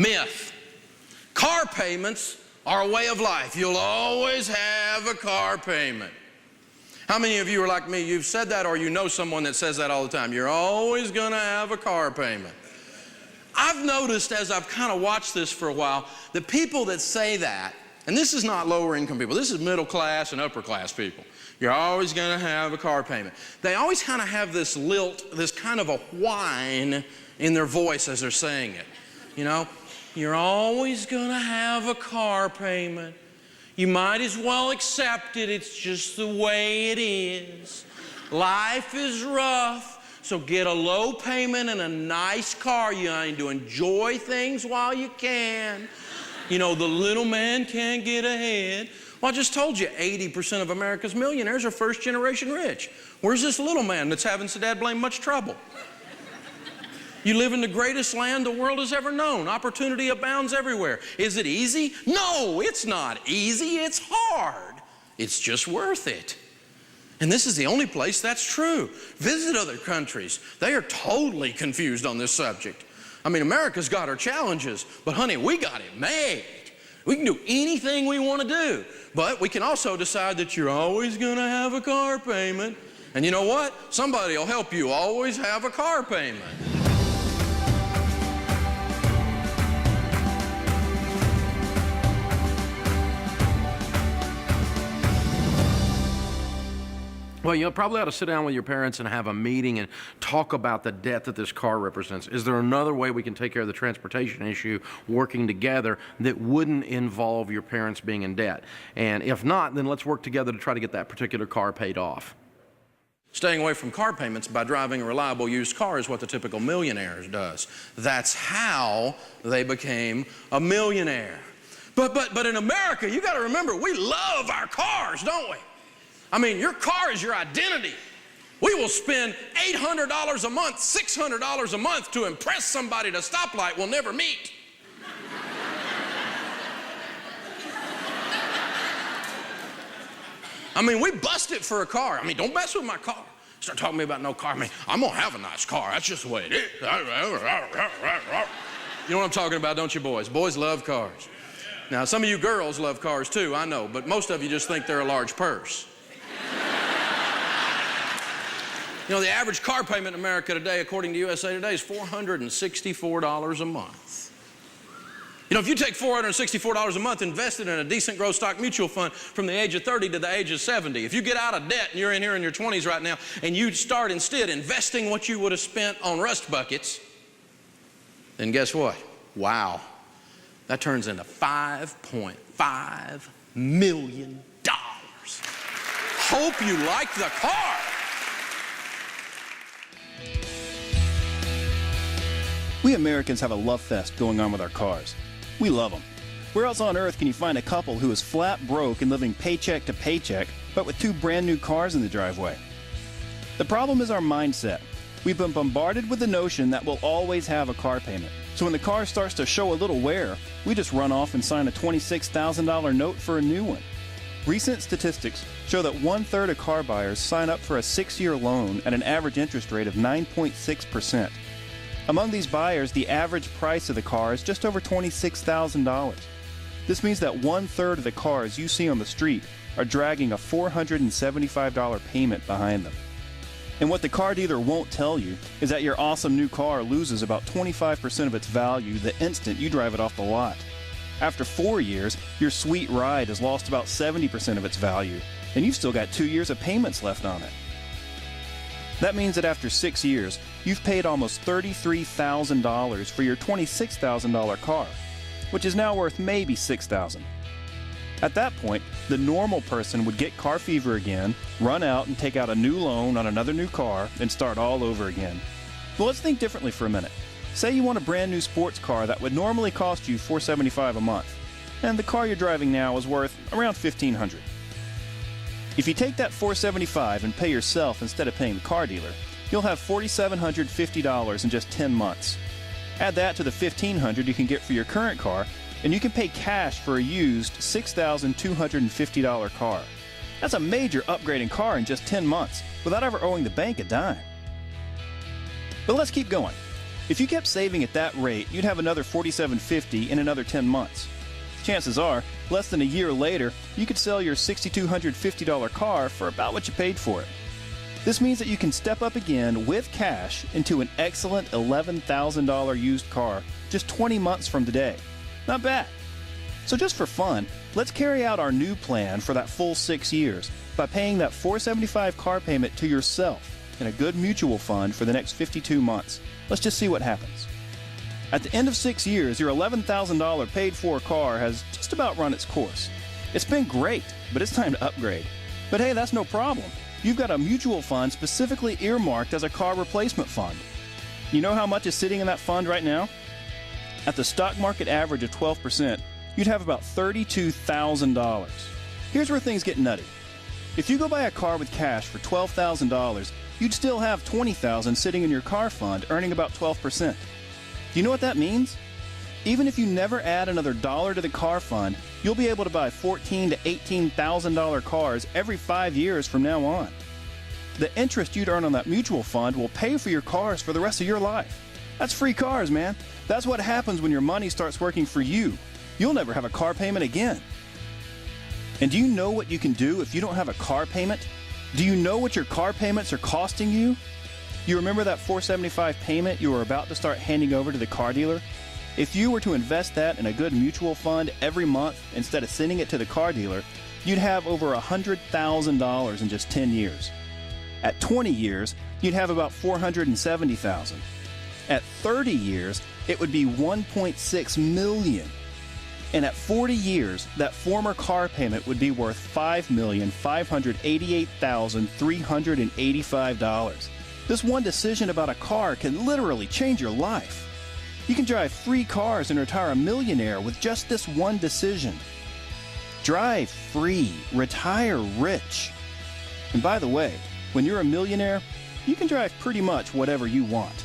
Myth. Car payments are a way of life. You'll always have a car payment. How many of you are like me? You've said that, or you know someone that says that all the time. You're always going to have a car payment. I've noticed as I've kind of watched this for a while, that people that say that, and this is not lower income people, this is middle class and upper class people. You're always going to have a car payment. They always kind of have this lilt, this kind of a whine in their voice as they're saying it. You know, you're always going to have a car payment. You might as well accept it. It's just the way it is. Life is rough, so get a low payment and a nice car. You need to enjoy things while you can. You know, the little man can't get ahead. Well, I just told you 80% of America's millionaires are first generation rich. Where's this little man that's having so dad blame much trouble? You live in the greatest land the world has ever known. Opportunity abounds everywhere. Is it easy? No, it's not easy. It's hard. It's just worth it. And this is the only place that's true. Visit other countries. They are totally confused on this subject. I mean, America's got her challenges, but honey, we got it made. We can do anything we want to do, but we can also decide that you're always going to have a car payment. And you know what? Somebody will help you always have a car payment. Well, you probably ought to sit down with your parents and have a meeting and talk about the debt that this car represents. Is there another way we can take care of the transportation issue working together that wouldn't involve your parents being in debt? And if not, then let's work together to try to get that particular car paid off. Staying away from car payments by driving a reliable used car is what the typical millionaire does. That's how they became a millionaire. But in America, you got to remember, we love our cars, don't we? I mean, your car is your identity. We will spend $800 a month, $600 a month to impress somebody at a stoplight we'll never meet. I mean, we bust it for a car. I mean, don't mess with my car. Start talking to me about no car. I mean, I'm going to have a nice car. That's just the way it is. You know what I'm talking about, don't you, boys? Boys love cars. Now, some of you girls love cars too, I know, but most of you just think they're a large purse. You know, the average car payment in America today, according to USA Today, is $464 a month. You know, if you take $464 a month invested in a decent growth stock mutual fund from the age of 30 to the age of 70, if you get out of debt and you're in here in your 20s right now and you start instead investing what you would have spent on rust buckets, then guess what? Wow. That turns into $5.5 million. Hope you like the car. We Americans have a love fest going on with our cars. We love them. Where else on earth can you find a couple who is flat broke and living paycheck to paycheck, but with two brand new cars in the driveway? The problem is our mindset. We've been bombarded with the notion that we'll always have a car payment. So when the car starts to show a little wear, we just run off and sign a $26,000 note for a new one. Recent statistics show that 1/3 of car buyers sign up for a 6-year loan at an average interest rate of 9.6%. Among these buyers, the average price of the car is just over $26,000. This means that 1/3 of the cars you see on the street are dragging a $475 payment behind them. And what the car dealer won't tell you is that your awesome new car loses about 25% of its value the instant you drive it off the lot. After 4 years, your sweet ride has lost about 70% of its value, and you've still got 2 years of payments left on it. That means that after 6 years, you've paid almost $33,000 for your $26,000 car, which is now worth maybe $6,000. At that point, the normal person would get car fever again, run out and take out a new loan on another new car, and start all over again. Well, let's think differently for a minute. Say you want a brand new sports car that would normally cost you $475 a month, and the car you're driving now is worth around $1,500. If you take that $475 and pay yourself instead of paying the car dealer, you'll have $4,750 in just 10 months. Add that to the $1,500 you can get for your current car, and you can pay cash for a used $6,250 car. That's a major upgrade in car in just 10 months without ever owing the bank a dime. But let's keep going. If you kept saving at that rate, you'd have another $4,750 in another 10 months. Chances are, less than a year later, you could sell your $6,250 car for about what you paid for it. This means that you can step up again with cash into an excellent $11,000 used car just 20 months from today. Not bad. So just for fun, let's carry out our new plan for that full 6 years by paying that $475 car payment to yourself in a good mutual fund for the next 52 months. Let's just see what happens. At the end of 6 years, your $11,000 paid-for car has just about run its course. It's been great, but it's time to upgrade. But hey, that's no problem. You've got a mutual fund specifically earmarked as a car replacement fund. You know how much is sitting in that fund right now? At the stock market average of 12%, you'd have about $32,000. Here's where things get nutty. If you go buy a car with cash for $12,000, you'd still have $20,000 sitting in your car fund earning about 12%. Do you know what that means? Even if you never add another dollar to the car fund, you'll be able to buy $14,000 to $18,000 cars every 5 years from now on. The interest you'd earn on that mutual fund will pay for your cars for the rest of your life. That's free cars, man. That's what happens when your money starts working for you. You'll never have a car payment again. And do you know what you can do if you don't have a car payment? Do you know what your car payments are costing you? You remember that $475 payment you were about to start handing over to the car dealer? If you were to invest that in a good mutual fund every month instead of sending it to the car dealer, you'd have over $100,000 in just 10 years. At 20 years, you'd have about $470,000. At 30 years, it would be $1.6 million. And at 40 years, that former car payment would be worth $5,588,385. This one decision about a car can literally change your life. You can drive 3 cars and retire a millionaire with just this one decision. Drive free, retire rich. And by the way, when you're a millionaire, you can drive pretty much whatever you want.